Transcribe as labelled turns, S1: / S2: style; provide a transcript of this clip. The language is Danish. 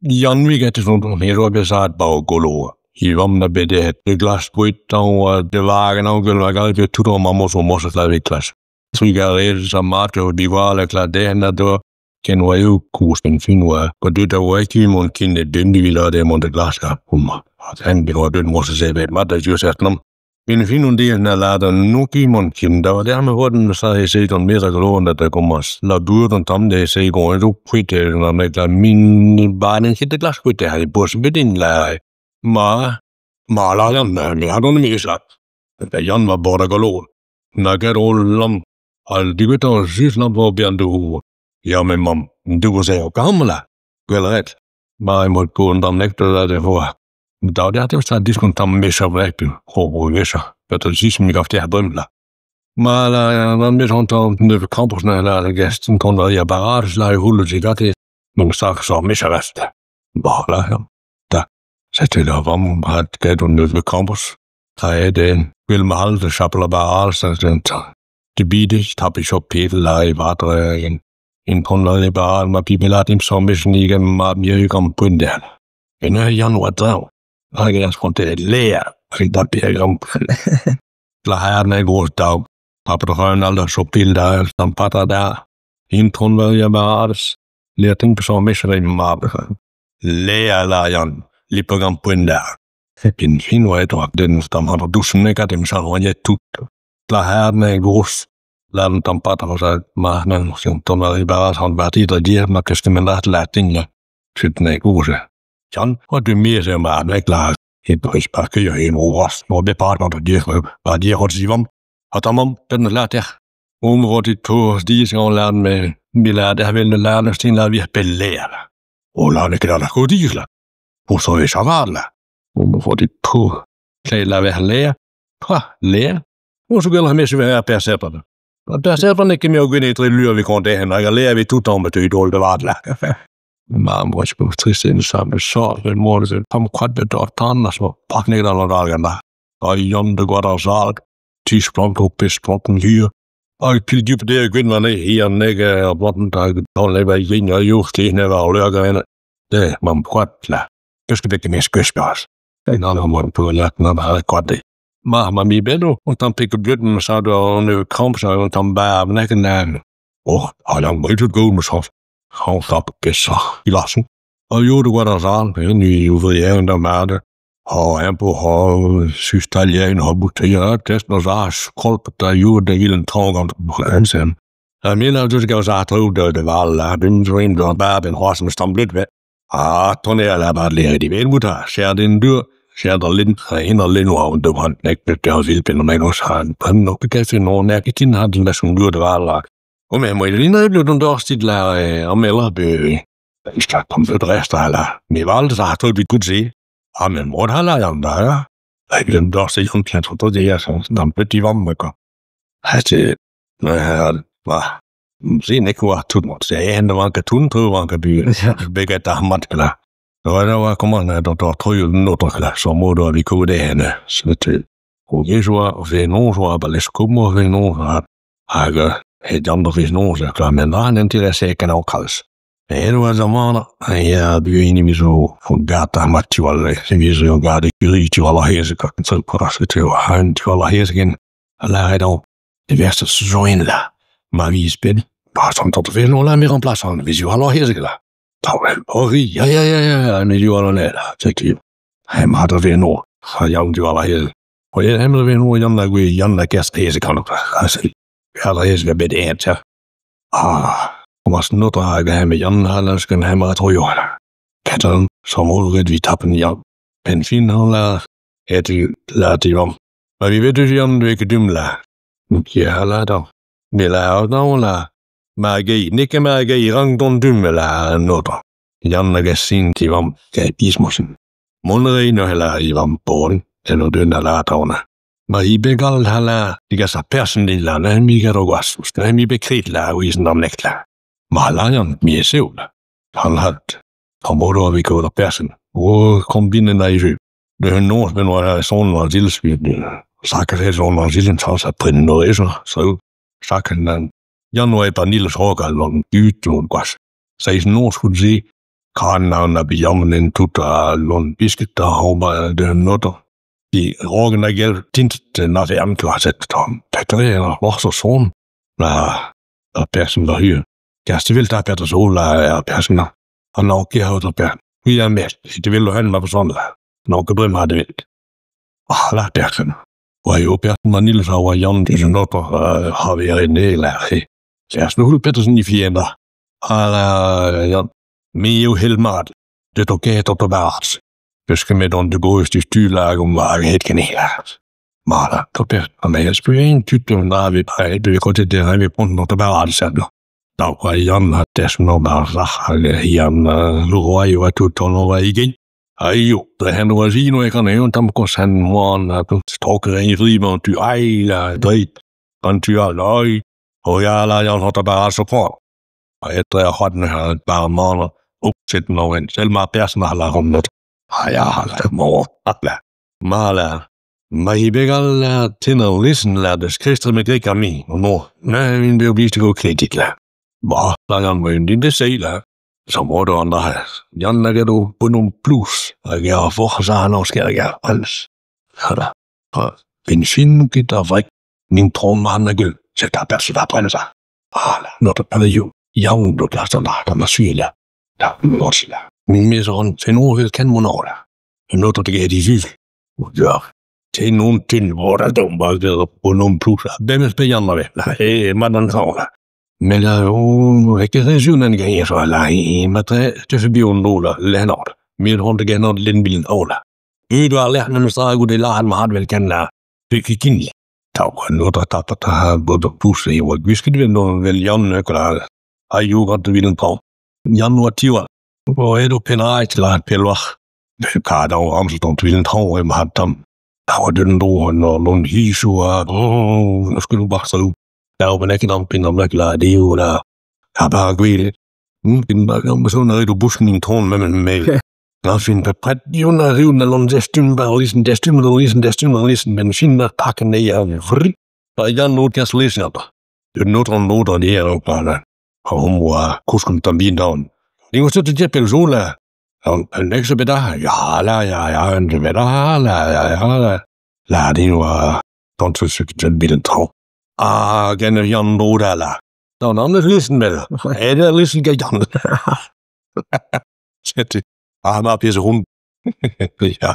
S1: Jan viikettisun hirveä saat paukulu. Hivamna bede glas puittau de wagen au gel wagal de tudo mamos o mosas la viklas. Suigarer sa mato divale cladena do ken wayu kusten finwa. Ko duta waiki mon kinde dendi vila de monte glaska. Humma. Han de var den mosas ebe mata jusatnam. Min finun de na lada nuki mon kinda og dermed hvordan så har set on mere glående der kommer la burden tam de se går du putte na med la min barnen hit glas putte har i bus bedin la ma la jan na hadon mi slap der jan var borda galon na garollam al dibeta jusna bo biandu ja men mam du var så gamla ret ma mod gå under nægter det for da det har så diskontam med så væk ho vesa better sidst mig auf der Bäumler mal man mit unter de campus na la gästen kon ja barrage la hulle sie dat man sagt so mich rest la ja da sætte der vam hat geld und de campus da den will mal de chapel barrage den de bidigt hab ich op pedelei warte in konle bar ma pibelat im so mich nie ma mir kom punden in januar da jeg sponte lære der diagram la her går dag pappa har alla så bilder som patta där intron var jag bara leting på så mycket i mab lära lajan lipagam punda bin fin var det den stam har duschen med dem så har jag tut la här går lan tam patta så man som tonal bara han var det där man kan stämma latin skitne gode Jan, og du mere som er klar et prispakke jeg en ros når det bare når det var det hos Ivan at man den later området på de skal lære med vi lærte have vel lære sin la vi belære og la det klare godt isla og så er savarla området på klæder vi lære lære og så gælder med sig percepter og der ser man ikke mere gå ind i det lyr vi kan det hen og lære vi tot om det dårligt bevaret man var på tristen sammen så den morgen kom kvart ved dørten så pakket der dagen der og Jan det går der så tidsprang op besproken her og til dybt der gik man her nægge og botten der der var ingen og jo det ne var løgger det man kvart la det skal ikke mere skøspas en anden måde på lagt når har godt det mamma mi bedo og dann pick bløden så der nu kamp så og dann bare nægge og han må ikke gå med så han stop besser i lassen og jo det var der så ny jo ved jeg der med det og han på har systalien har butter det når så kolp der jo det vil en trång på ansen jeg mener du skal så tro det var la den dream der bare den har som stamlet ved tonner la bare lære de vel mutter ser den dyr ser der lidt ind og lidt og det var ikke det har vil bin og også han på nok kan når nærke din har den som dyr det var la og med mig lige blev den der stit la om eller be ich skal komme for rest eller med valgte så har vi kunne se men hvor har jeg om der jeg den der så hun kan tro det er så den blev de var med går det var sen ikke var tut mod så han var kan tun på var kan by begge der mat klar og der var kommer der tror jo noget der så må der vi kunne det henne så det og jeg så og vi nogen så bare læs kommer vi nogen har het andre vis nogen så klar men der den til at se kan også kaldes det var zamana ja byen vi så von gata mativalle vi så gata ritual hese kan så på det til han ritual hese igen alla då det værste så en der men vi spil bare som tot vi nu la mere en place en visual hese klar og ja men jo var der så det han har der ved nu har jeg jo var hese og jeg har ved nu Jan der gæst hese kan altså jeg har hese ved det er og var sådan noget, der er med Jan, eller skal have mig, tror jeg. Katten, som udredt vi tappen Jan. Men fint, han lader det om. Men vi ved jo, Jan, du ikke dymle. Ja, lad dog. Vi lader dog, lad. Mærke, ikke mærke i rang, don dymle, lad noget. Jan er gassin til om, gav bismussen. Måneden og heller i om båden, eller den der lader dogene. Men I begald heller, de kan så personligt lade, men I kan dog også, men I bekridt lader, og I sådan om nægtler. Malayan mi seul. Han hat. Tomoro vi går der persen. Og kombinen af jø. Det er noget med noget sådan noget tilspil. Så kan det sådan noget tilspil tager sig på noget så kan den januar på Niels Hågal og yt og gas. Så i noget skulle se Kannan abi jamnen tuta lon biskit homa de notter. Die rogen der geld tint na värmklaset tom. Petter var så sån. Na persen der hyr. Kæreste vil der Petter sola persen. Og nok jeg har der. Vi er med. Det vil du han var på sådan der. Nok brøm har det vildt. La persen. Og jo persen var nille så var Jan de notter har vi en del af. Kæreste hul Pettersen i fjender. Jan. Men jo helt meget. Det er gæt og bevaret. Det skal med den gode styrlag om hvad helt kanel. Mala, det er og med jeg spørger en tytte når vi bare det går til det har vi brugt noget bevaret selv. Der var Jan at det som noget bare Jan nu jo at du tonner igen. Jo, det han var sige nu jeg kan nævne dem går han morgen at du stokker i rimer du ejler drit. Han tyr løg. Og jeg lader Jan har bare så på. Og efter jeg har den her bare morgen opsætten over en. Selv meget persen har lavet om noget. Jeg har lavet mor. Mala. Men I begge alle tænder listen lærte skrister med grik af mig. Og nu, nej, min vil blive til god kritik. Hvad? Der er en din det selv. Så må du andre have. Jan er du på nogle plus. Og jeg har for så han også skal jeg alles. Hør da. Benzin gitter væk. Min trum han er gøl. Så der persen der brænder sig. Når der er jo. Jeg du klaster der med syge. Der også der. Min meseren til nogen kan man over der. Når der det de syge. Ja. Til nogen til hvor der dum bare ved på nogle plus. Hvem er spændende ved? Nej, man så der. Men jeg jo ikke så syg den gang så nej, men det forbi en roller Lennart. Min hånd igen og den bilen over. Du har lært når så god det lader han meget vel kan der. Det gik ind. Der var noget der har både plus i og vi skal vel noget vel Jan eller har jo godt det vil på. Januar 10 år. Hvor er du penaj til at pille? Kan der over Amsterdam vil tro at have dem. Der var den door når nogen hisu nu skal du bare så. Der var ikke nogen pinder med klar det jo der. Jeg bare gået. Den bare om så noget du busken i tårn med. Jeg finder på pret jo når du når den stemme bare listen men sin der pakken ned af fri. Og jeg nu kan læse det. Det er noget det er jo bare. Og hun var kusken der bin down. Det var så det pille sola. Og næste bedre. Ja, det ved der. La det var tonset den bilen tro. Gerne Jan Nodala. Der var andre listen med. Ja, det er listen kan Jan. Sæt det. Han var pisse hund. Ja.